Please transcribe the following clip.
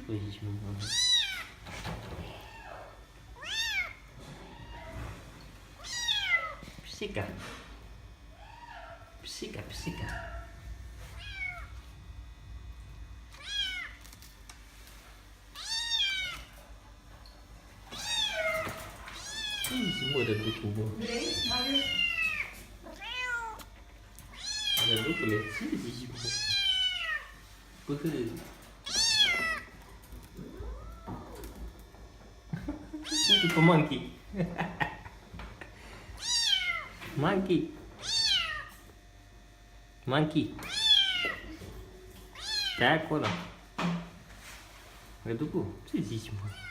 Powiedz mu. Psika. Psika, psika. Ih, semua ada dua kubur. Ada dua boleh. Sini semua. Betul. Itu monkey. Monkey. Monkey. Tak apa lah. Ada tu pun. Sini semua.